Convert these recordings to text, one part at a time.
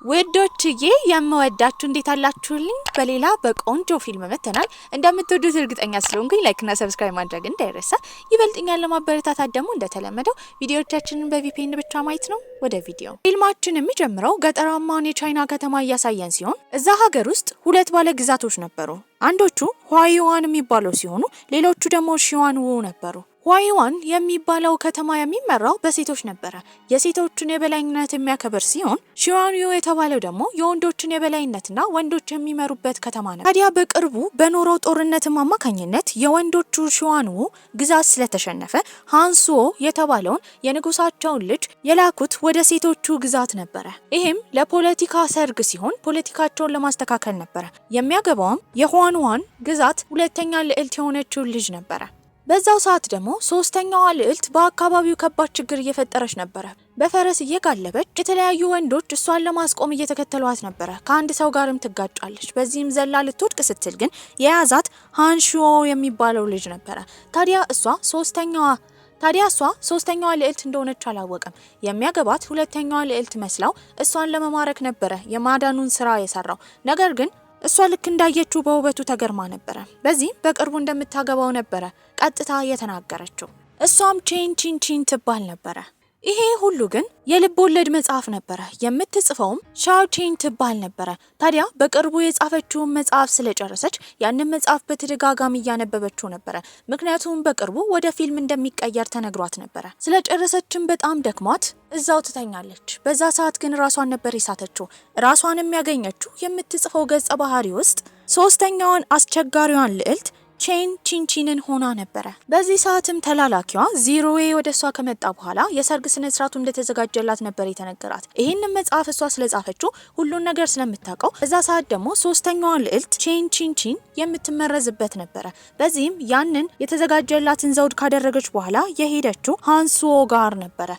ወዶችዬ የምወዳችሁ እንዴት አላችሁልኝ? በሌላ በቆንጆ ፊልም መተናል። እንደምትወዱት እርግጠኛ ስለሆንኩኝ ላይክ እና ሰብስክራይብ ማድረግ እንዳይረሳ። ይበልጥኛል ለማበረታታት ደግሞ እንደተለመደው ቪዲዮዎቻችንን በቪፒኤን ብቻ ማየት ነው። ወደ ቪዲዮ ፊልማችን የሚጀምረው ገጠራማውን የቻይና ከተማ እያሳየን ሲሆን እዛ ሀገር ውስጥ ሁለት ባለ ግዛቶች ነበሩ። አንዶቹ ሁዋይዋን የሚባለው ሲሆኑ ሌሎቹ ደግሞ ሺዋንዉ ነበሩ። ሁዋይዋን የሚባለው ከተማ የሚመራው በሴቶች ነበረ። የሴቶችን የበላይነት የሚያከብር ሲሆን ሺዋንዩ የተባለው ደግሞ የወንዶችን የበላይነትና ወንዶች የሚመሩበት ከተማ ነው። ታዲያ በቅርቡ በኖረው ጦርነትም አማካኝነት የወንዶቹ ሺዋንዩ ግዛት ስለተሸነፈ ሃንሱኦ የተባለውን የንጉሳቸውን ልጅ የላኩት ወደ ሴቶቹ ግዛት ነበረ። ይህም ለፖለቲካ ሰርግ ሲሆን ፖለቲካቸውን ለማስተካከል ነበረ። የሚያገባውም የሁዋንዋን ግዛት ሁለተኛ ልዕልት የሆነችውን ልጅ ነበረ። በዛው ሰዓት ደግሞ ሶስተኛዋ ልዕልት በአካባቢው ከባድ ችግር እየፈጠረች ነበረ። በፈረስ እየጋለበች የተለያዩ ወንዶች እሷን ለማስቆም እየተከተሏት ነበረ። ከአንድ ሰው ጋርም ትጋጫለች። በዚህም ዘላ ልትወድቅ ስትል ግን የያዛት ሃንሹኦ የሚባለው ልጅ ነበረ። ታዲያ እሷ ሶስተኛዋ ልዕልት እንደሆነች አላወቀም። የሚያገባት ሁለተኛዋ ልዕልት መስላው እሷን ለመማረክ ነበረ የማዳኑን ስራ የሰራው። ነገር ግን እሷ ልክ እንዳየችው በውበቱ ተገርማ ነበረ። በዚህ በቅርቡ እንደምታገባው ነበረ ቀጥታ የተናገረችው። እሷም ቼን ትባል ነበረ። ይሄ ሁሉ ግን የልብ ወለድ መጽሐፍ ነበረ። የምትጽፈውም ሻው ቼን ትባል ነበረ። ታዲያ በቅርቡ የጻፈችውን መጽሐፍ ስለጨረሰች ያንን መጽሐፍ በተደጋጋሚ እያነበበችው ነበረ። ምክንያቱም በቅርቡ ወደ ፊልም እንደሚቀየር ተነግሯት ነበረ። ስለጨረሰችም በጣም ደክሟት እዛው ትተኛለች። በዛ ሰዓት ግን ራሷን ነበር የሳተችው። ራሷንም ያገኘችው የምትጽፈው ገጸ ባህሪ ውስጥ ሶስተኛዋን አስቸጋሪዋን ልዕልት ቺንቺንን ሆና ነበረ። በዚህ ሰዓትም ተላላኪዋ ዚሮዌ ወደ እሷ ከመጣ በኋላ የሰርግ ስነ ስርዓቱ እንደተዘጋጀላት ነበር የተነገራት። ይህንን መጽሐፍ እሷ ስለጻፈችው ሁሉን ነገር ስለምታውቀው በዛ ሰዓት ደግሞ ሶስተኛዋ ልዕልት ቺንቺን የምትመረዝበት ነበረ። በዚህም ያንን የተዘጋጀላትን ዘውድ ካደረገች በኋላ የሄደችው ሃንሱኦ ጋር ነበረ።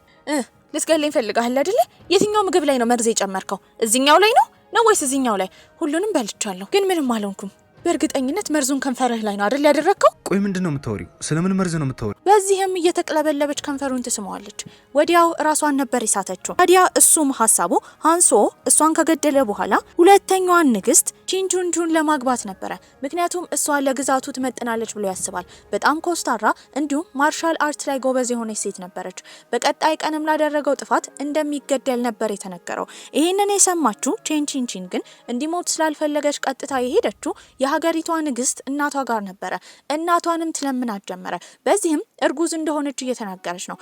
ልትገለኝ ፈልጋለህ አይደለ? የትኛው ምግብ ላይ ነው መርዝ የጨመርከው? እዚህኛው ላይ ነው ወይስ እዚህኛው ላይ? ሁሉንም በልቻለሁ ግን ምንም አልሆንኩም። በእርግጠኝነት መርዙን ከንፈርህ ላይ ነው አይደል ያደረከው? ቆይ ምንድነው የምታወሪው? ስለምን መርዝ ነው የምታወሪው? በዚህም እየተቅለበለበች ከንፈሩን ትስመዋለች። ወዲያው ራሷን ነበር ይሳተችው። ታዲያ እሱም ሐሳቡ ሃንሱኦ እሷን ከገደለ በኋላ ሁለተኛዋን ንግስት ቺንቹንቹን ለማግባት ነበረ። ምክንያቱም እሷ ለግዛቱ ትመጥናለች ብሎ ያስባል። በጣም ኮስታራ እንዲሁም ማርሻል አርት ላይ ጎበዝ የሆነች ሴት ነበረች። በቀጣይ ቀንም ላደረገው ጥፋት እንደሚገደል ነበር የተነገረው። ይህንን የሰማችው ቺንቺን ግን እንዲሞት ስላልፈለገች ቀጥታ የሄደችው የሀገሪቷ ንግስት እናቷ ጋር ነበረ። እናቷንም ትለምናት ጀመረ። በዚህም እርጉዝ እንደሆነች እየተናገረች ነው።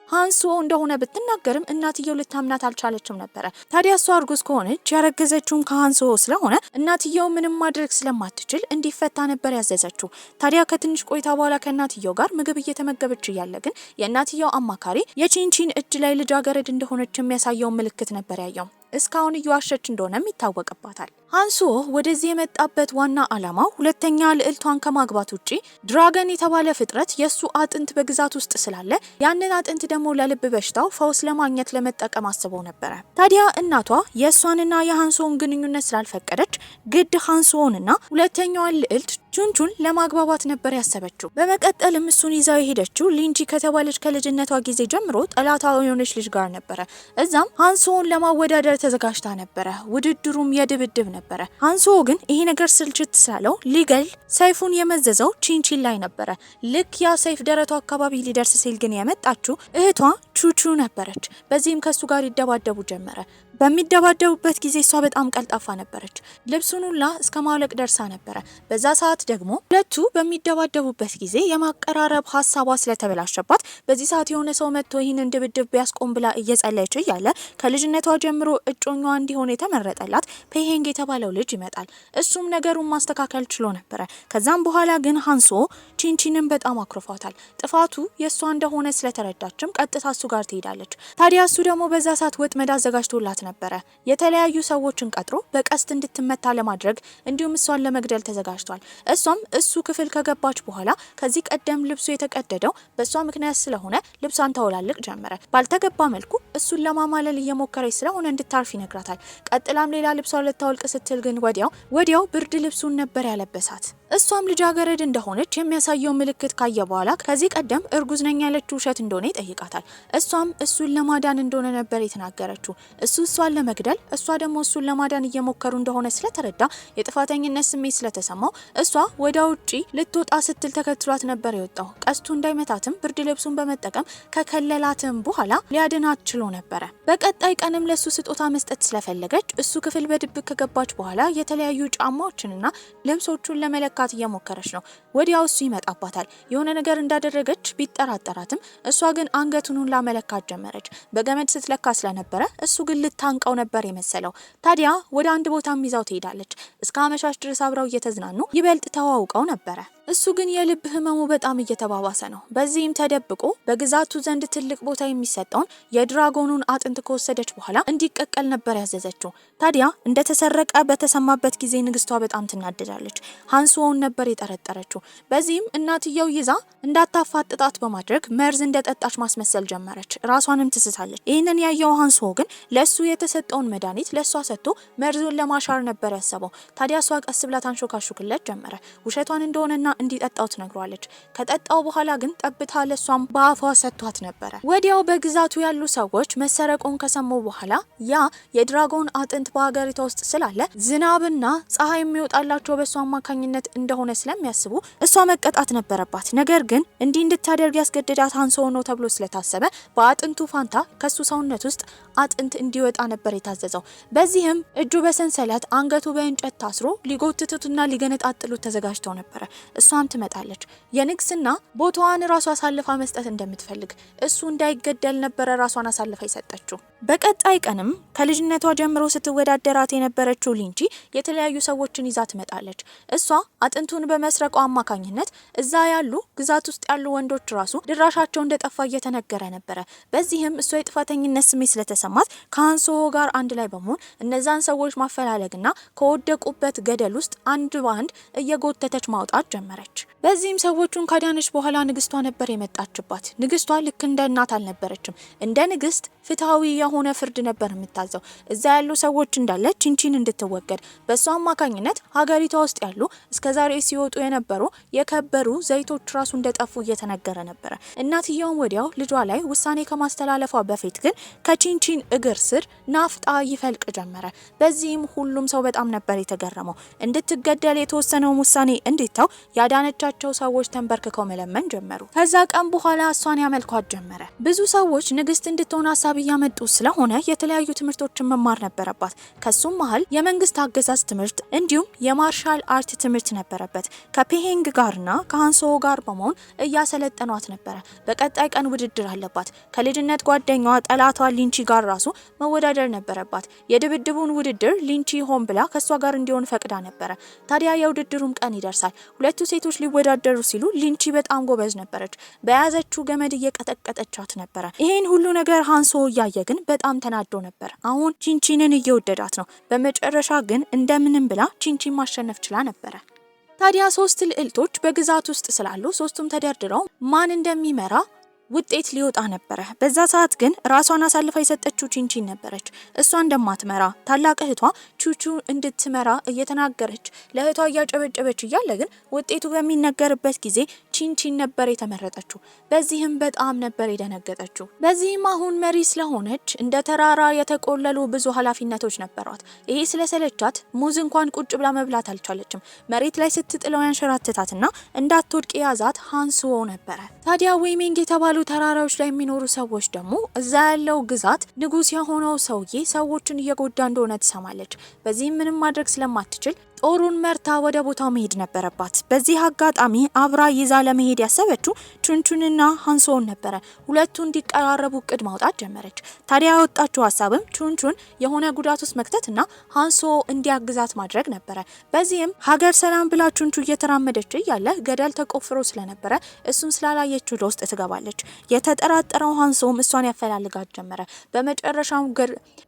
ሃንሱኦ እንደሆነ ብትናገርም እናትየው ልታምናት አልቻለችም ነበረ። ታዲያ እሷ እርጉዝ ከሆነች ያረገዘችውም ከሃንሱኦ ስለሆነ እናትየው ምንም ማድረግ ስለማትችል እንዲፈታ ነበር ያዘዘችው። ታዲያ ከትንሽ ቆይታ በኋላ ከእናትየው ጋር ምግብ እየተመገበች እያለ ግን የእናትየው አማካሪ የቺንቺን እጅ ላይ ልጃገረድ እንደሆነች የሚያሳየው ምልክት ነበር ያየው። እስካሁን እየዋሸች እንደሆነም ይታወቅባታል። ሃንሱኦ ወደዚህ የመጣበት ዋና ዓላማው ሁለተኛ ልዕልቷን ከማግባት ውጪ ድራገን የተባለ ፍጥረት የሱ አጥንት በግዛት ውስጥ ስላለ ያንን አጥንት ደግሞ ለልብ በሽታው ፈውስ ለማግኘት ለመጠቀም አስበው ነበረ። ታዲያ እናቷ የእሷንና የሃንሱኦን ግንኙነት ስላልፈቀደች ግድ ሃንሱኦንና ሁለተኛዋን ልዕልት ቹንቹን ለማግባባት ነበር ያሰበችው። በመቀጠልም እሱን ይዛው የሄደችው ሊንጂ ከተባለች ከልጅነቷ ጊዜ ጀምሮ ጠላቷ የሆነች ልጅ ጋር ነበረ። እዛም ሃንሱኦን ለማወዳደር ተዘጋጅታ ነበረ። ውድድሩም የድብድብ ነበረ። ሃንሱኦ ግን ይሄ ነገር ስልችት ስላለው ሊገል ሰይፉን የመዘዘው ቺንቺን ላይ ነበረ። ልክ ያ ሰይፍ ደረቷ አካባቢ ሊደርስ ሲል ግን የመጣችው እህቷ ቹቹ ነበረች። በዚህም ከሱ ጋር ይደባደቡ ጀመረ። በሚደባደቡበት ጊዜ እሷ በጣም ቀልጣፋ ነበረች። ልብሱን ሁላ እስከ ማውለቅ ደርሳ ነበረ። በዛ ሰዓት ደግሞ ሁለቱ በሚደባደቡበት ጊዜ የማቀራረብ ሀሳቧ ስለተበላሸባት በዚህ ሰዓት የሆነ ሰው መጥቶ ይህንን ድብድብ ቢያስቆም ብላ እየጸለየች እያለ ከልጅነቷ ጀምሮ እጮኛዋ እንዲሆን የተመረጠላት ፔሄንግ የተባለው ልጅ ይመጣል። እሱም ነገሩን ማስተካከል ችሎ ነበረ። ከዛም በኋላ ግን ሃንሱኦ ቺንቺንን በጣም አክሮፏታል። ጥፋቱ የእሷ እንደሆነ ስለተረዳችም ቀጥታ እሱ ጋር ትሄዳለች። ታዲያ እሱ ደግሞ በዛ ሰዓት ወጥመድ አዘጋጅቶላት ነበረ። የተለያዩ ሰዎችን ቀጥሮ በቀስት እንድትመታ ለማድረግ እንዲሁም እሷን ለመግደል ተዘጋጅቷል። እሷም እሱ ክፍል ከገባች በኋላ ከዚህ ቀደም ልብሱ የተቀደደው በእሷ ምክንያት ስለሆነ ልብሷን ተወላልቅ ጀመረ። ባልተገባ መልኩ እሱን ለማማለል እየሞከረች ስለሆነ እንድታርፍ ይነግራታል። ቀጥላም ሌላ ልብሷን ልታወልቅ ስትል ግን ወዲያው ብርድ ልብሱን ነበር ያለበሳት። እሷም ልጃገረድ እንደሆነች የሚያሳየው ምልክት ካየ በኋላ ከዚህ ቀደም እርጉዝ ነኝ ያለችው ውሸት እንደሆነ ይጠይቃታል። እሷም እሱን ለማዳን እንደሆነ ነበር የተናገረችው። እሷን ለመግደል እሷ ደግሞ እሱን ለማዳን እየሞከሩ እንደሆነ ስለተረዳ የጥፋተኝነት ስሜት ስለተሰማው እሷ ወደ ውጪ ልትወጣ ስትል ተከትሏት ነበር የወጣው። ቀስቱ እንዳይመታትም ብርድ ልብሱን በመጠቀም ከከለላትም በኋላ ሊያድናት ችሎ ነበረ። በቀጣይ ቀንም ለሱ ስጦታ መስጠት ስለፈለገች እሱ ክፍል በድብቅ ከገባች በኋላ የተለያዩ ጫማዎችንና ልብሶቹን ለመለካት እየሞከረች ነው። ወዲያው እሱ ይመጣባታል። የሆነ ነገር እንዳደረገች ቢጠራጠራትም እሷ ግን አንገቱን ላመለካት ጀመረች። በገመድ ስትለካ ስለነበረ እሱ ግን ልታንቀው ነበር የመሰለው። ታዲያ ወደ አንድ ቦታም ይዛው ትሄዳለች። እስከ አመሻሽ ድረስ አብረው እየተዝናኑ ይበልጥ ተዋውቀው ነበረ። እሱ ግን የልብ ህመሙ በጣም እየተባባሰ ነው። በዚህም ተደብቆ በግዛቱ ዘንድ ትልቅ ቦታ የሚሰጠውን የድራጎኑን አጥንት ከወሰደች በኋላ እንዲቀቀል ነበር ያዘዘችው። ታዲያ እንደተሰረቀ በተሰማበት ጊዜ ንግስቷ በጣም ትናደዳለች። ሃንሶውን ነበር የጠረጠረችው። በዚህም እናትየው ይዛ እንዳታፋጥጣት በማድረግ መርዝ እንደጠጣች ማስመሰል ጀመረች። ራሷንም ትስታለች። ይህንን ያየው ሃንሶ ግን ለሱ የተሰጠውን መድኃኒት ለሷ ሰጥቶ መርዙን ለማሻር ነበር ያሰበው። ታዲያ እሷ ቀስ ብላ ታንሾካሹክለት ጀመረ። ውሸቷን እንደሆነና እንዲጠጣው ትነግሯለች። ከጠጣው በኋላ ግን ጠብታ ለሷም በአፏ ሰጥቷት ነበረ። ወዲያው በግዛቱ ያሉ ሰዎች መሰረቁን ከሰሙ በኋላ ያ የድራጎን አጥንት በሀገሪቷ ውስጥ ስላለ ዝናብና ፀሐይ የሚወጣላቸው በሷ አማካኝነት እንደሆነ ስለሚያስቡ እሷ መቀጣት ነበረባት። ነገር ግን እንዲህ እንድታደርግ ያስገደዳት ሃንሶ ነው ተብሎ ስለታሰበ በአጥንቱ ፋንታ ከሱ ሰውነት ውስጥ አጥንት እንዲወጣ ነበር የታዘዘው። በዚህም እጁ በሰንሰለት አንገቱ በእንጨት ታስሮ ሊጎትቱትና ሊገነጣጥሉት ተዘጋጅተው ነበረ። እሷም ትመጣለች። የንግስና ቦታዋን ራሷ አሳልፋ መስጠት እንደምትፈልግ እሱ እንዳይገደል ነበረ ራሷን አሳልፋ የሰጠችው። በቀጣይ ቀንም ከልጅነቷ ጀምሮ ስትወዳደራት የነበረችው ሊንቺ የተለያዩ ሰዎችን ይዛ ትመጣለች። እሷ አጥንቱን በመስረቋ አማካኝነት እዛ ያሉ ግዛት ውስጥ ያሉ ወንዶች ራሱ ድራሻቸው እንደጠፋ እየተነገረ ነበረ። በዚህም እሷ የጥፋተኝነት ስሜት ስለተሰማት ከሃንሶ ጋር አንድ ላይ በመሆን እነዛን ሰዎች ማፈላለግና ከወደቁበት ገደል ውስጥ አንድ ባንድ እየጎተተች ማውጣት ጀመረች። በዚህም ሰዎቹን ካዳነች በኋላ ንግስቷ ነበር የመጣችባት። ንግስቷ ልክ እንደ እናት አልነበረችም። እንደ ንግስት ፍትሃዊ የሆነ ፍርድ ነበር የምታዘው። እዛ ያሉ ሰዎች እንዳለ ቺንቺን እንድትወገድ በሷ አማካኝነት ሀገሪቷ ውስጥ ያሉ እስከዛሬ ሲወጡ የነበሩ የከበሩ ዘይቶች ራሱ እንደጠፉ እየተነገረ ነበረ። እናትየውም ወዲያው ልጇ ላይ ውሳኔ ከማስተላለፏ በፊት ግን ከቺንቺን እግር ስር ናፍጣ ይፈልቅ ጀመረ። በዚህም ሁሉም ሰው በጣም ነበር የተገረመው። እንድትገደል የተወሰነው ውሳኔ እንዲታው ያዳነቻቸው ሰዎች ተንበርክከው መለመን ጀመሩ። ከዛ ቀን በኋላ እሷን ያመልኳት ጀመረ። ብዙ ሰዎች ንግስት እንድትሆን ሀሳብ እያመጡ ስለሆነ የተለያዩ ትምህርቶችን መማር ነበረባት። ከሱም መሀል የመንግስት አገዛዝ ትምህርት እንዲሁም የማርሻል አርት ትምህርት ነበረበት። ከፔሄንግ ጋርና ከሃንሶ ጋር በመሆን እያሰለጠኗት ነበረ። በቀጣይ ቀን ውድድር አለባት። ከልጅነት ጓደኛዋ ጠላቷ ሊንቺ ጋር ራሱ መወዳደር ነበረባት። የድብድቡን ውድድር ሊንቺ ሆን ብላ ከሷ ጋር እንዲሆን ፈቅዳ ነበረ። ታዲያ የውድድሩም ቀን ይደርሳል። ሁለቱ ሴቶች ሊወዳደሩ ሲሉ ሊንቺ በጣም ጎበዝ ነበረች። በያዘችው ገመድ እየቀጠቀጠቻት ነበረ። ይሄን ሁሉ ነገር ሃንሶ እያየ ግን በጣም ተናዶ ነበር። አሁን ቺንቺንን እየወደዳት ነው። በመጨረሻ ግን እንደምንም ብላ ቺንቺን ማሸነፍ ችላ ነበረ። ታዲያ 3 ልዕልቶች በግዛት ውስጥ ስላሉ ሶስቱም ተደርድረው ማን እንደሚመራ ውጤት ሊወጣ ነበረ። በዛ ሰዓት ግን ራሷን አሳልፋ የሰጠችው ቺንቺን ነበረች። እሷ እንደማትመራ ታላቅ እህቷ ቹቹ እንድትመራ እየተናገረች ለእህቷ እያጨበጨበች እያለ ግን ውጤቱ በሚነገርበት ጊዜ ቺንቺን ነበር የተመረጠችው። በዚህም በጣም ነበር የደነገጠችው። በዚህም አሁን መሪ ስለሆነች እንደ ተራራ የተቆለሉ ብዙ ኃላፊነቶች ነበሯት። ይሄ ስለሰለቻት ሙዝ እንኳን ቁጭ ብላ መብላት አልቻለችም። መሬት ላይ ስትጥለው ያንሸራትታትና እንዳትወድቅ የያዛት ሃንሶ ነበረ። ታዲያ ዌይሜንግ የተባሉ ተራራዎች ላይ የሚኖሩ ሰዎች ደግሞ እዛ ያለው ግዛት ንጉስ የሆነው ሰውዬ ሰዎችን እየጎዳ እንደሆነ ትሰማለች። በዚህም ምንም ማድረግ ስለማትችል ጦሩን መርታ ወደ ቦታው መሄድ ነበረባት። በዚህ አጋጣሚ አብራ ይዛ ለመሄድ ያሰበችው ቹንቹንና ሃንሶን ነበረ። ሁለቱ እንዲቀራረቡ እቅድ ማውጣት ጀመረች። ታዲያ ያወጣችው ሀሳብም ቹንቹን የሆነ ጉዳት ውስጥ መክተትና ሃንሶ እንዲያግዛት ማድረግ ነበረ። በዚህም ሀገር ሰላም ብላ ቹንቹ እየተራመደች እያለ ገደል ተቆፍሮ ስለነበረ እሱን ስላላየችው ወደ ውስጥ ትገባለች። የተጠራጠረው ሃንሶም እሷን ያፈላልጋት ጀመረ።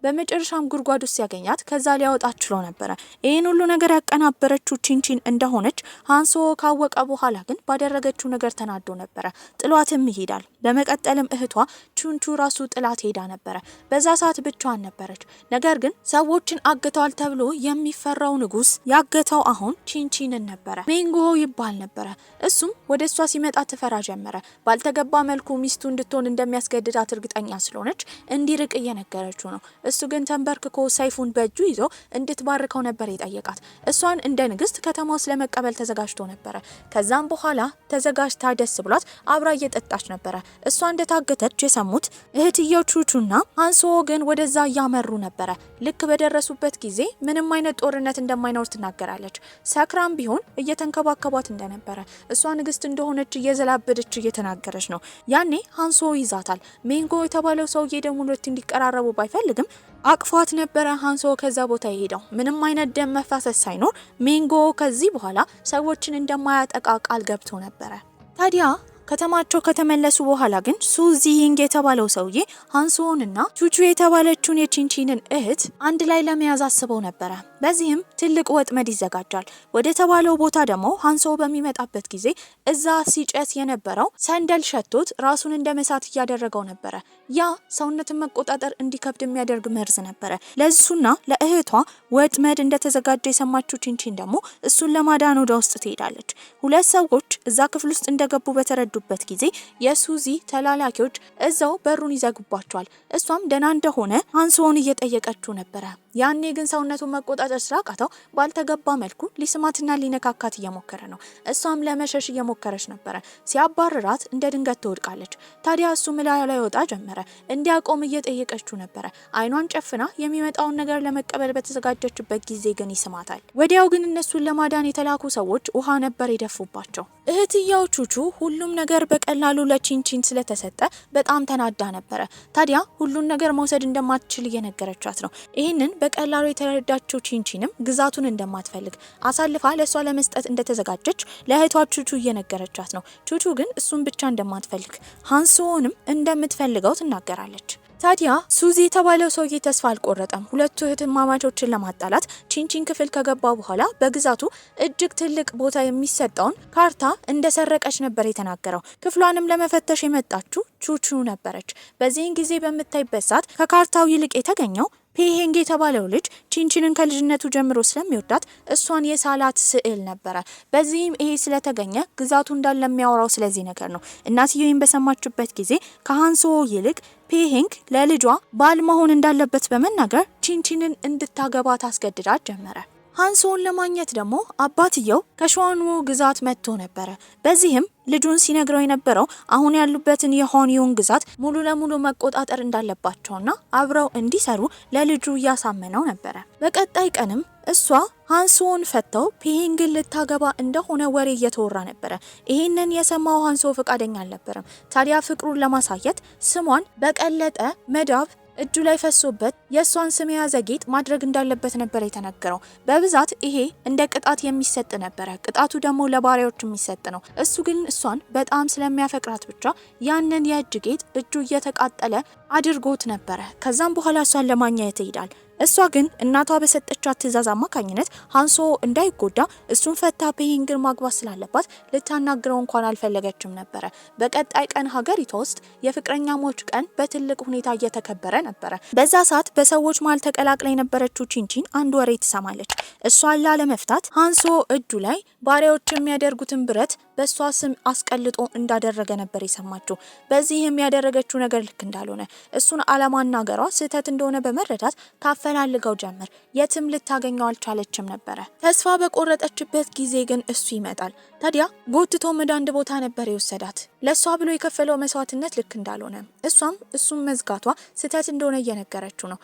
በመጨረሻም ጉድጓድ ውስጥ ያገኛት ከዛ ሊያወጣት ችሎ ነበረ። ይህን ሁሉ ነገር ያቀናበረችው ቺንቺን እንደሆነች ሃንሶ ካወቀ በኋላ ግን ባደረገችው ነገር ተናዶ ነበረ። ጥሏትም ይሄዳል። በመቀጠልም እህቷ ቹንቹ ራሱ ጥላት ሄዳ ነበረ። በዛ ሰዓት ብቻዋን ነበረች። ነገር ግን ሰዎችን አግተዋል ተብሎ የሚፈራው ንጉስ ያገተው አሁን ቺንቺንን ነበረ። ሜንጎ ይባል ነበረ። እሱም ወደ እሷ ሲመጣ ትፈራ ጀመረ። ባልተገባ መልኩ ሚስቱ እንድትሆን እንደሚያስገድዳት እርግጠኛ ስለሆነች እንዲርቅ እየነገረችው ነው። እሱ ግን ተንበርክኮ ሰይፉን በእጁ ይዞ እንድትባርከው ነበር የጠየቃት። እሷን እንደ ንግስት ከተማ ውስጥ ለመቀበል ተዘጋጅቶ ነበረ። ከዛም በኋላ ተዘጋጅታ ደስ ብሏት አብራ እየጠጣች ነበረ። እሷ እንደታገተች የሰሙት እህትየው ቹቹና ሃንሶ ግን ወደዛ እያመሩ ነበረ። ልክ በደረሱበት ጊዜ ምንም አይነት ጦርነት እንደማይኖር ትናገራለች። ሰክራም ቢሆን እየተንከባከቧት እንደነበረ እሷ ንግስት እንደሆነች እየዘላበደች እየተናገረች ነው። ያኔ ሃንሶ ይዛታል። ሜንጎ የተባለው ሰውዬ ደግሞ ሁለት እንዲቀራረቡ ባይፈልግም አቅፏት ነበረ። ሃንሶ ከዛ ቦታ ይሄዳው ምንም አይነት ደም መፋሰስ ሳይኖር ሜንጎ ከዚህ በኋላ ሰዎችን እንደማያጠቃ ቃል ገብቶ ነበረ። ታዲያ ከተማቸው ከተመለሱ በኋላ ግን ሱዚንግ የተባለው ሰውዬ ሃንሶንና ቹቹ የተባለችውን የቺንቺንን እህት አንድ ላይ ለመያዝ አስበው ነበረ። በዚህም ትልቅ ወጥመድ ይዘጋጃል። ወደ ተባለው ቦታ ደግሞ ሃንሶ በሚመጣበት ጊዜ እዛ ሲጨስ የነበረው ሰንደል ሸቶት ራሱን እንደ መሳት እያደረገው ነበረ። ያ ሰውነትን መቆጣጠር እንዲከብድ የሚያደርግ መርዝ ነበረ። ለሱና ለእህቷ ወጥመድ እንደተዘጋጀ የሰማችው ቺንቺን ደግሞ እሱን ለማዳን ወደ ውስጥ ትሄዳለች። ሁለት ሰዎች እዛ ክፍል ውስጥ እንደገቡ በተረዱበት ጊዜ የሱዚ ተላላኪዎች እዛው በሩን ይዘጉባቸዋል። እሷም ደህና እንደሆነ ሃንሶን እየጠየቀችው ነበረ። ያኔ ግን ሰውነቱን መቆጣጠር ስላቃተው ባልተገባ መልኩ ሊስማትና ሊነካካት እየሞከረ ነው። እሷም ለመሸሽ እየሞከረች ነበረ። ሲያባርራት እንደ ድንገት ትወድቃለች። ታዲያ እሱ ምላዩ ላይ ወጣ ጀመረ። እንዲያቆም እየጠየቀችው ነበረ። አይኗን ጨፍና የሚመጣውን ነገር ለመቀበል በተዘጋጀችበት ጊዜ ግን ይስማታል። ወዲያው ግን እነሱን ለማዳን የተላኩ ሰዎች ውሃ ነበር የደፉባቸው። እህትየው ቹቹ ሁሉም ነገር በቀላሉ ለቺንቺን ስለተሰጠ በጣም ተናዳ ነበረ። ታዲያ ሁሉን ነገር መውሰድ እንደማትችል እየነገረቻት ነው። ይህንን በቀላሉ የተረዳችው ቺንቺንም ግዛቱን እንደማትፈልግ አሳልፋ ለሷ ለመስጠት እንደተዘጋጀች ለእህቷ ቹቹ እየነገረቻት ነው። ቹቹ ግን እሱን ብቻ እንደማትፈልግ ሃንሶንም እንደምትፈልገው ትናገራለች። ታዲያ ሱዚ የተባለው ሰውዬ ተስፋ አልቆረጠም። ሁለቱ እህትማማቾችን ለማጣላት ቺንቺን ክፍል ከገባ በኋላ በግዛቱ እጅግ ትልቅ ቦታ የሚሰጠውን ካርታ እንደሰረቀች ነበር የተናገረው። ክፍሏንም ለመፈተሽ የመጣችው ቹቹ ነበረች። በዚህን ጊዜ በምታይበት ሰዓት ከካርታው ይልቅ የተገኘው ፔሄንግ የተባለው ልጅ ቺንቺንን ከልጅነቱ ጀምሮ ስለሚወዳት እሷን የሳላት ስዕል ነበረ። በዚህም ይሄ ስለተገኘ ግዛቱ እንዳለ የሚያወራው ስለዚህ ነገር ነው። እናትየው በሰማችበት ጊዜ ከሃንሶ ይልቅ ፔሄንግ ለልጇ ባል መሆን እንዳለበት በመናገር ቺንቺንን እንድታገባ ታስገድዳት ጀመረ። ሃንሶን ለማግኘት ደግሞ አባትየው ከሸዋኑ ግዛት መጥቶ ነበረ። በዚህም ልጁን ሲነግረው የነበረው አሁን ያሉበትን የሆኒዮን ግዛት ሙሉ ለሙሉ መቆጣጠር እንዳለባቸውና አብረው እንዲሰሩ ለልጁ እያሳመነው ነበረ። በቀጣይ ቀንም እሷ ሃንሶን ፈተው ፔሄንግን ልታገባ እንደሆነ ወሬ እየተወራ ነበረ። ይህንን የሰማው ሃንሶ ፈቃደኛ አልነበረም። ታዲያ ፍቅሩን ለማሳየት ስሟን በቀለጠ መዳብ እጁ ላይ ፈሶበት የሷን ስም የያዘ ጌጥ ማድረግ እንዳለበት ነበር የተነገረው። በብዛት ይሄ እንደ ቅጣት የሚሰጥ ነበረ። ቅጣቱ ደግሞ ለባሪያዎች የሚሰጥ ነው። እሱ ግን እሷን በጣም ስለሚያፈቅራት ብቻ ያንን የእጅ ጌጥ እጁ እየተቃጠለ አድርጎት ነበረ። ከዛም በኋላ እሷን ለማግኘት ይሄዳል። እሷ ግን እናቷ በሰጠቻት ትዕዛዝ አማካኝነት ሃንሶ እንዳይጎዳ እሱን ፈታ ፔሄንግን ማግባት ስላለባት ልታናግረው እንኳን አልፈለገችም ነበረ። በቀጣይ ቀን ሀገሪቷ ውስጥ የፍቅረኛሞች ቀን በትልቅ ሁኔታ እየተከበረ ነበረ። በዛ ሰዓት በሰዎች መሃል ተቀላቅላ የነበረችው ቺንቺን አንድ ወሬ ትሰማለች። እሷን ላለመፍታት ሃንሶ እጁ ላይ ባሪያዎች የሚያደርጉትን ብረት በሷ ስም አስቀልጦ እንዳደረገ ነበር የሰማችው። በዚህም ያደረገችው ነገር ልክ እንዳልሆነ እሱን አለማናገሯ ስህተት እንደሆነ በመረዳት ታፈላልገው ጀመር። የትም ልታገኘው አልቻለችም ነበረ። ተስፋ በቆረጠችበት ጊዜ ግን እሱ ይመጣል። ታዲያ ጎትቶ ወደ አንድ ቦታ ነበር የወሰዳት። ለሷ ብሎ የከፈለው መስዋዕትነት ልክ እንዳልሆነ እሱም መዝጋቷ ስህተት እንደሆነ እየነገረችው ነው።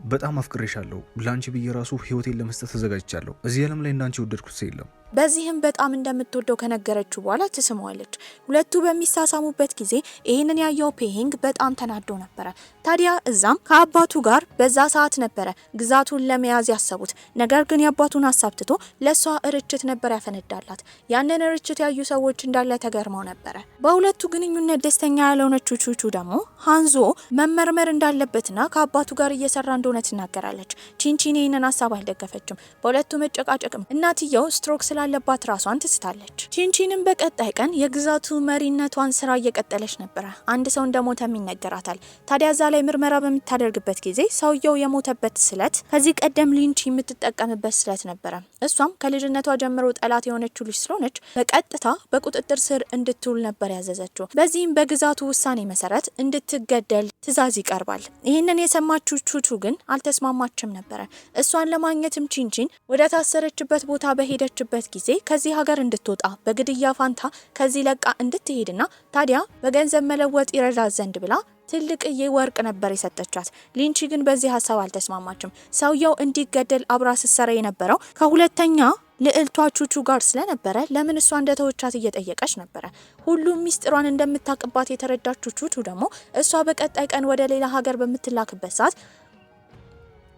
በጣም አፍቅሬሻለሁ። ላንቺ ብዬ ራሱ ህይወቴን ለመስጠት ተዘጋጅቻለሁ። እዚህ ዓለም ላይ እንዳንቺ ወደድኩት ሰው የለም። በዚህም በጣም እንደምትወደው ከነገረችው በኋላ ትስመዋለች። ሁለቱ በሚሳሳሙበት ጊዜ ይህንን ያየው ፔሄንግ በጣም ተናዶ ነበረ። ታዲያ እዛም ከአባቱ ጋር በዛ ሰዓት ነበረ ግዛቱን ለመያዝ ያሰቡት። ነገር ግን የአባቱን ሀሳብ ትቶ ለሷ ርችት ነበር ያፈነዳላት። ያንን ርችት ያዩ ሰዎች እንዳለ ተገርመው ነበረ። በሁለቱ ግንኙነት ደስተኛ ያልሆነችው ቹቹ ደግሞ ሃንዞ መመርመር እንዳለበትና ከአባቱ ጋር እየሰራ እንደሆነ እንደሆነ ትናገራለች። ቺንቺን ይህንን ሀሳብ አልደገፈችም። በሁለቱ መጨቃጨቅም እናትየው ስትሮክ ስላለባት ራሷን ትስታለች። ቺንቺንም በቀጣይ ቀን የግዛቱ መሪነቷን ስራ እየቀጠለች ነበረ። አንድ ሰው እንደሞተም ይነገራታል። ታዲያ እዛ ላይ ምርመራ በምታደርግበት ጊዜ ሰውየው የሞተበት ስለት ከዚህ ቀደም ሊንቺ የምትጠቀምበት ስለት ነበረ። እሷም ከልጅነቷ ጀምሮ ጠላት የሆነችው ልጅ ስለሆነች በቀጥታ በቁጥጥር ስር እንድትውል ነበር ያዘዘችው። በዚህም በግዛቱ ውሳኔ መሰረት እንድትገደል ትዕዛዝ ይቀርባል። ይህንን የሰማችው ቹቹ ግን አልተስማማችም ነበረ። እሷን ለማግኘትም ቺንቺን ወደ ታሰረችበት ቦታ በሄደችበት ጊዜ ከዚህ ሀገር እንድትወጣ በግድያ ፋንታ ከዚህ ለቃ እንድትሄድና ታዲያ በገንዘብ መለወጥ ይረዳት ዘንድ ብላ ትልቅዬ ወርቅ ነበር የሰጠቻት። ሊንቺ ግን በዚህ ሀሳብ አልተስማማችም። ሰውየው እንዲገደል አብራ ስትሰራ የነበረው ከሁለተኛ ልዕልቷ ቹቹ ጋር ስለነበረ ለምን እሷ እንደተወቻት እየጠየቀች ነበረ። ሁሉም ሚስጥሯን እንደምታቅባት የተረዳችው ቹቹ ደግሞ እሷ በቀጣይ ቀን ወደ ሌላ ሀገር በምትላክበት ሰዓት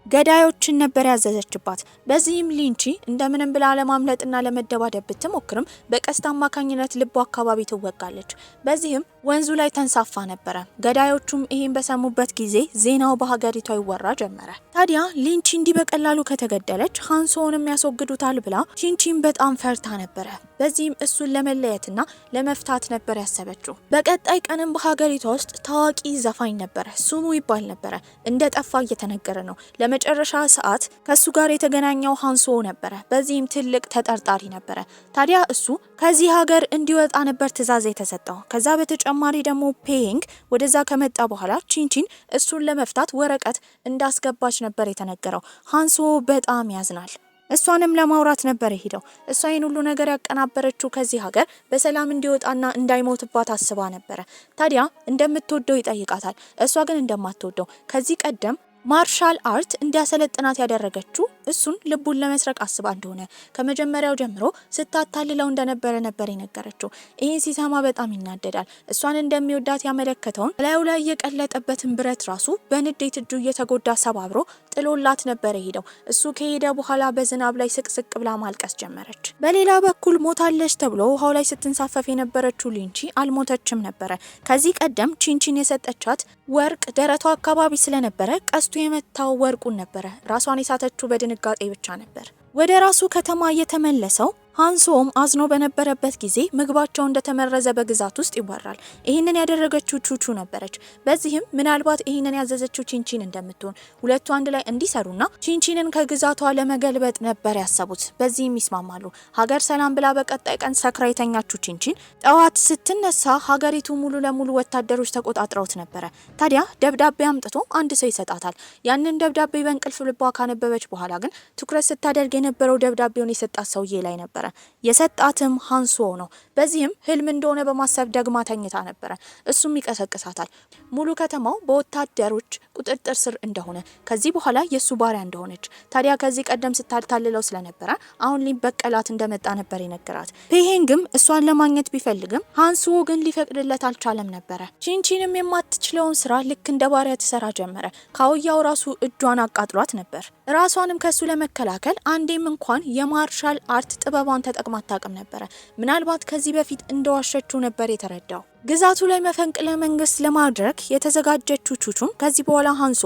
ገዳዮችን ነበር ያዘዘችባት። በዚህም ሊንቺ እንደምንም ብላ ለማምለጥና ለመደባደብ ብትሞክርም በቀስት አማካኝነት ልቧ አካባቢ ትወጋለች። በዚህም ወንዙ ላይ ተንሳፋ ነበረ። ገዳዮቹም ይህን በሰሙበት ጊዜ ዜናው በሀገሪቷ ይወራ ጀመረ። ታዲያ ሊንቺ እንዲህ በቀላሉ ከተገደለች ሃንሶንም ያስወግዱታል ብላ ቺንቺን በጣም ፈርታ ነበረ። በዚህም እሱን ለመለየትና ለመፍታት ነበር ያሰበችው። በቀጣይ ቀንም በሀገሪቷ ውስጥ ታዋቂ ዘፋኝ ነበረ። ስሙ ይባል ነበረ። እንደ ጠፋ እየተነገረ ነው። ለመጨረሻ ሰዓት ከሱ ጋር የተገናኘው ሃንሶ ነበረ። በዚህም ትልቅ ተጠርጣሪ ነበረ። ታዲያ እሱ ከዚህ ሀገር እንዲወጣ ነበር ትዕዛዝ የተሰጠው። ከዛ በተጨማሪ ደግሞ ፔይንግ ወደዛ ከመጣ በኋላ ቺንቺን እሱን ለመፍታት ወረቀት እንዳስገባች ነበር የተነገረው። ሃንሶ በጣም ያዝናል። እሷንም ለማውራት ነበር ሄደው። እሷ ይህን ሁሉ ነገር ያቀናበረችው ከዚህ ሀገር በሰላም እንዲወጣና እንዳይሞትባት አስባ ነበረ። ታዲያ እንደምትወደው ይጠይቃታል። እሷ ግን እንደማትወደው ከዚህ ቀደም ማርሻል አርት እንዲያሰለጥናት ያደረገችው እሱን ልቡን ለመስረቅ አስባ እንደሆነ ከመጀመሪያው ጀምሮ ስታታልለው እንደነበረ ነበር የነገረችው። ይህን ሲሰማ በጣም ይናደዳል። እሷን እንደሚወዳት ያመለከተውን ላዩ ላይ የቀለጠበትን ብረት ራሱ በንዴት እጁ እየተጎዳ ሰባብሮ ጥሎላት ነበር ሄደው። እሱ ከሄደ በኋላ በዝናብ ላይ ስቅስቅ ብላ ማልቀስ ጀመረች። በሌላ በኩል ሞታለች ተብሎ ውሃው ላይ ስትንሳፈፍ የነበረችው ሊንቺ አልሞተችም ነበረ። ከዚህ ቀደም ቺንቺን የሰጠቻት ወርቅ ደረቷ አካባቢ ስለነበረ ቀስቱ የመታው ወርቁን ነበረ። ራሷን የሳተችው በድንጋጤ ብቻ ነበር። ወደ ራሱ ከተማ እየተመለሰው ሃንሶም አዝኖ በነበረበት ጊዜ ምግባቸው እንደተመረዘ በግዛት ውስጥ ይወራል። ይህንን ያደረገችው ቹቹ ነበረች። በዚህም ምናልባት ይህንን ያዘዘችው ቺንቺን እንደምትሆን ሁለቱ አንድ ላይ እንዲሰሩና ቺንቺንን ከግዛቷ ለመገልበጥ ነበር ያሰቡት። በዚህም ይስማማሉ። ሀገር ሰላም ብላ በቀጣይ ቀን ሰክራ የተኛችው ቺንቺን ጠዋት ስትነሳ ሀገሪቱ ሙሉ ለሙሉ ወታደሮች ተቆጣጥረውት ነበረ። ታዲያ ደብዳቤ አምጥቶ አንድ ሰው ይሰጣታል። ያንን ደብዳቤ በእንቅልፍ ልቧ ካነበበች በኋላ ግን ትኩረት ስታደርግ የነበረው ደብዳቤውን የሰጣት ሰውዬ ላይ ነበር። የሰጣትም ሃንሶ ነው። በዚህም ህልም እንደሆነ በማሰብ ደግማ ተኝታ ነበረ። እሱም ይቀሰቅሳታል። ሙሉ ከተማው በወታደሮች ቁጥጥር ስር እንደሆነ ከዚህ በኋላ የሱ ባሪያ እንደሆነች ታዲያ ከዚህ ቀደም ስታታልለው ስለነበረ አሁን ሊበቀላት እንደመጣ ነበር የነገራት። ፔሄንግም እሷን ለማግኘት ቢፈልግም ሃንሶ ግን ሊፈቅድለት አልቻለም ነበረ። ቺንቺንም የማትችለውን ስራ ልክ እንደ ባሪያ ትሰራ ጀመረ። ካውያው ራሱ እጇን አቃጥሏት ነበር። ራሷንም ከሱ ለመከላከል አንዴም እንኳን የማርሻል አርት ጥበባን ተጠቅማ አታውቅም ነበረ። ምናልባት ከዚህ በፊት እንደዋሸችው ነበር የተረዳው። ግዛቱ ላይ መፈንቅለ መንግስት ለማድረግ የተዘጋጀችው ቹቹም ከዚህ በኋላ ሃንሶ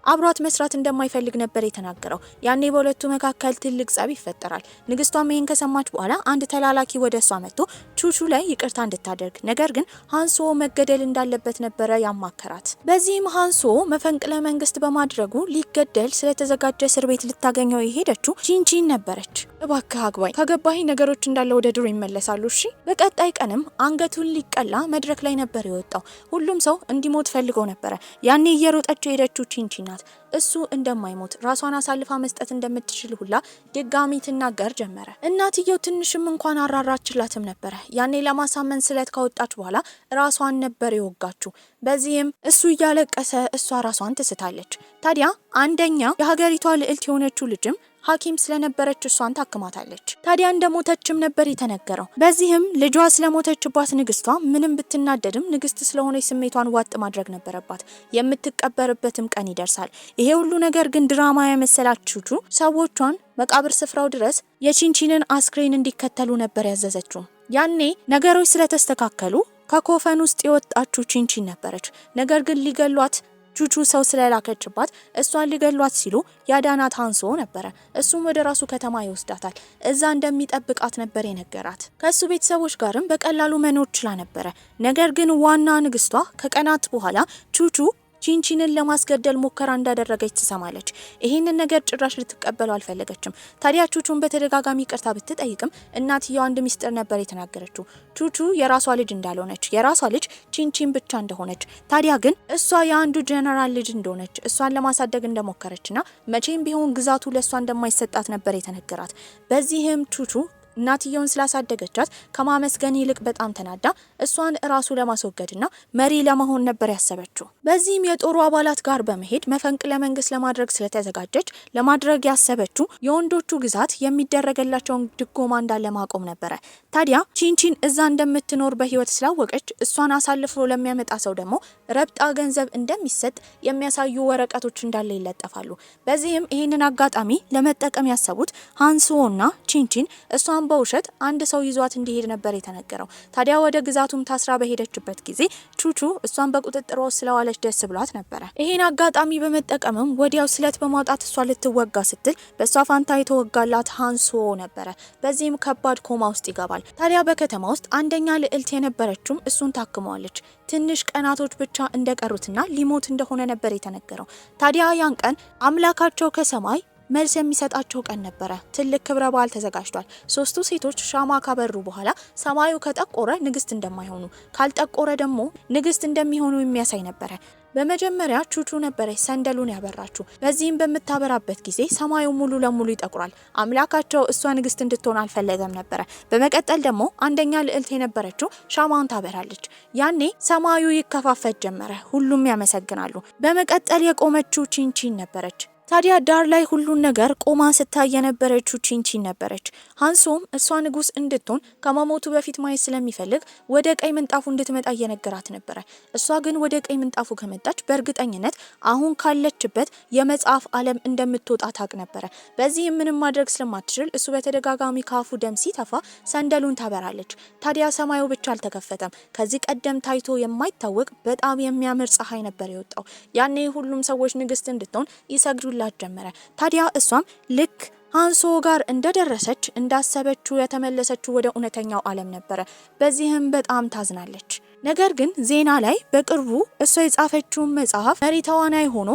አብሯት መስራት እንደማይፈልግ ነበር የተናገረው። ያኔ በሁለቱ መካከል ትልቅ ጸብ ይፈጠራል። ንግስቷም ይሄን ከሰማች በኋላ አንድ ተላላኪ ወደ እሷ መጥቶ ቹቹ ላይ ይቅርታ እንድታደርግ ነገር ግን ሃንሶ መገደል እንዳለበት ነበረ ያማከራት። በዚህም ሃንሶ መፈንቅለ መንግስት በማድረጉ ሊገደል ስለተዘጋጀ እስር ቤት ልታገኘው የሄደችው ቺንቺን ነበረች። እባክህ አግባኝ፣ ከገባኝ ነገሮች እንዳለ ወደ ድሮ ይመለሳሉ። እሺ። በቀጣይ ቀንም አንገቱን ሊቀላ መድረክ ላይ ነበር የወጣው። ሁሉም ሰው እንዲሞት ፈልገው ነበረ። ያኔ እየሮጠች የሄደችው ቺንቺን ናት። እሱ እንደማይሞት ራሷን አሳልፋ መስጠት እንደምትችል ሁላ ድጋሚ ትናገር ጀመረ። እናትየው ትንሽም እንኳን አራራችላትም ነበረ። ያኔ ለማሳመን ስለት ካወጣች በኋላ ራሷን ነበር የወጋችው። በዚህም እሱ እያለቀሰ እሷ ራሷን ትስታለች። ታዲያ አንደኛ የሀገሪቷ ልዕልት የሆነችው ልጅም ሐኪም ስለነበረች እሷን ታክማታለች። ታዲያ እንደሞተችም ነበር የተነገረው። በዚህም ልጇ ስለሞተችባት ንግስቷ ምንም ብትናደድም ንግስት ስለሆነች ስሜቷን ዋጥ ማድረግ ነበረባት። የምትቀበርበትም ቀን ይደርሳል። ይሄ ሁሉ ነገር ግን ድራማ የመሰላችሁ ሰዎቿን መቃብር ስፍራው ድረስ የቺንቺንን አስክሬን እንዲከተሉ ነበር ያዘዘችው። ያኔ ነገሮች ስለተስተካከሉ ከኮፈን ውስጥ የወጣችው ቺንቺን ነበረች። ነገር ግን ሊገሏት ቹቹ ሰው ስለላከችባት እሷን ሊገሏት ሲሉ ያዳናት ሃንሶ ነበረ። እሱም ወደ ራሱ ከተማ ይወስዳታል። እዛ እንደሚጠብቃት ነበር የነገራት። ከሱ ቤተሰቦች ጋርም በቀላሉ መኖር ችላ ነበረ። ነገር ግን ዋና ንግስቷ ከቀናት በኋላ ቹቹ ቺንቺንን ለማስገደል ሙከራ እንዳደረገች ትሰማለች። ይህንን ነገር ጭራሽ ልትቀበለው አልፈለገችም። ታዲያ ቹቹን በተደጋጋሚ ይቅርታ ብትጠይቅም እናትየው አንድ ሚስጥር ነበር የተናገረችው። ቹቹ የራሷ ልጅ እንዳልሆነች፣ የራሷ ልጅ ቺንቺን ብቻ እንደሆነች፣ ታዲያ ግን እሷ የአንዱ ጀነራል ልጅ እንደሆነች፣ እሷን ለማሳደግ እንደሞከረችና መቼም ቢሆን ግዛቱ ለእሷ እንደማይሰጣት ነበር የተነገራት። በዚህም ቹቹ እናትየውን ስላሳደገቻት ከማመስገን ይልቅ በጣም ተናዳ እሷን ራሱ ለማስወገድና መሪ ለመሆን ነበር ያሰበችው። በዚህም የጦሩ አባላት ጋር በመሄድ መፈንቅለ መንግስት ለማድረግ ስለተዘጋጀች ለማድረግ ያሰበችው የወንዶቹ ግዛት የሚደረገላቸውን ድጎማ እንዳለ ማቆም ነበረ። ታዲያ ቺንቺን እዛ እንደምትኖር በህይወት ስላወቀች እሷን አሳልፎ ለሚያመጣ ሰው ደግሞ ረብጣ ገንዘብ እንደሚሰጥ የሚያሳዩ ወረቀቶች እንዳለ ይለጠፋሉ። በዚህም ይህንን አጋጣሚ ለመጠቀም ያሰቡት ሃንሶና ቺንቺን እሷን በውሸት አንድ ሰው ይዟት እንዲሄድ ነበር የተነገረው። ታዲያ ወደ ግዛቱም ታስራ በሄደችበት ጊዜ ቹቹ እሷን በቁጥጥር ውስጥ ስለዋለች ደስ ብሏት ነበረ። ይሄን አጋጣሚ በመጠቀምም ወዲያው ስለት በማውጣት እሷ ልትወጋ ስትል በእሷ ፋንታ የተወጋላት ሃንሶ ነበረ። በዚህም ከባድ ኮማ ውስጥ ይገባል። ታዲያ በከተማ ውስጥ አንደኛ ልዕልት የነበረችውም እሱን ታክመዋለች። ትንሽ ቀናቶች ብቻ እንደቀሩትና ሊሞት እንደሆነ ነበር የተነገረው። ታዲያ ያን ቀን አምላካቸው ከሰማይ መልስ የሚሰጣቸው ቀን ነበረ። ትልቅ ክብረ በዓል ተዘጋጅቷል። ሶስቱ ሴቶች ሻማ ካበሩ በኋላ ሰማዩ ከጠቆረ ንግስት እንደማይሆኑ ካልጠቆረ ደግሞ ንግስት እንደሚሆኑ የሚያሳይ ነበረ። በመጀመሪያ ቹቹ ነበረች ሰንደሉን ያበራችሁ። በዚህም በምታበራበት ጊዜ ሰማዩ ሙሉ ለሙሉ ይጠቁራል። አምላካቸው እሷ ንግስት እንድትሆን አልፈለገም ነበረ። በመቀጠል ደግሞ አንደኛ ልዕልት የነበረችው ሻማውን ታበራለች። ያኔ ሰማዩ ይከፋፈት ጀመረ። ሁሉም ያመሰግናሉ። በመቀጠል የቆመችው ቺንቺን ነበረች። ታዲያ ዳር ላይ ሁሉን ነገር ቆማ ስታይ የነበረችው ቺንቺን ነበረች። ሃንሶም እሷ ንጉስ እንድትሆን ከመሞቱ በፊት ማየት ስለሚፈልግ ወደ ቀይ ምንጣፉ እንድትመጣ እየነገራት ነበረ። እሷ ግን ወደ ቀይ ምንጣፉ ከመጣች በእርግጠኝነት አሁን ካለችበት የመጽሐፍ ዓለም እንደምትወጣ ታቅ ነበረ። በዚህም ምንም ማድረግ ስለማትችል እሱ በተደጋጋሚ ካፉ ደም ሲተፋ ሰንደሉን ታበራለች። ታዲያ ሰማዩ ብቻ አልተከፈተም። ከዚህ ቀደም ታይቶ የማይታወቅ በጣም የሚያምር ፀሐይ ነበር የወጣው። ያኔ ሁሉም ሰዎች ንግስት እንድትሆን ይሰግዱ ጀመረ። ታዲያ እሷም ልክ ሃንሶ ጋር እንደደረሰች እንዳሰበችው የተመለሰችው ወደ እውነተኛው ዓለም ነበረ። በዚህም በጣም ታዝናለች። ነገር ግን ዜና ላይ በቅርቡ እሷ የጻፈችውን መጽሐፍ መሪ ተዋናይ ሆኖ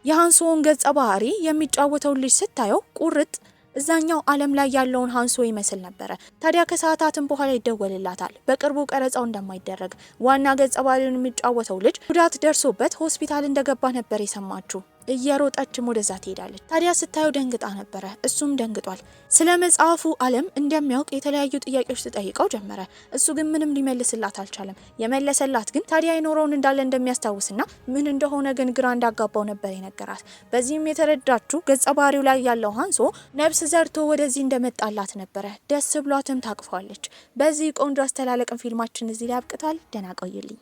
የሃንሶን ገጸ ባህሪ የሚጫወተው ልጅ ስታየው ቁርጥ እዛኛው ዓለም ላይ ያለውን ሃንሶ ይመስል ነበረ። ታዲያ ከሰዓታትም በኋላ ይደወልላታል። በቅርቡ ቀረጻው እንደማይደረግ ዋና ገጸ ባህሪውን የሚጫወተው ልጅ ጉዳት ደርሶበት ሆስፒታል እንደገባ ነበር የሰማችው። እየሮጠችም ወደዛ ትሄዳለች። ታዲያ ስታየው ደንግጣ ነበረ። እሱም ደንግጧል። ስለ መጽሐፉ ዓለም እንደሚያውቅ የተለያዩ ጥያቄዎች ትጠይቀው ጀመረ። እሱ ግን ምንም ሊመልስላት አልቻለም። የመለሰላት ግን ታዲያ የኖረውን እንዳለ እንደሚያስታውስና ምን እንደሆነ ግን ግራ እንዳጋባው ነበር የነገራት። በዚህም የተረዳችው ገጸ ባህሪው ላይ ያለው ሃንሶ ነፍስ ዘርቶ ወደዚህ እንደመጣላት ነበረ። ደስ ብሏትም ታቅፏለች። በዚህ ቆንጆ አስተላለቅም ፊልማችን እዚህ ላይ አብቅቷል። ደህና ቆዩልኝ።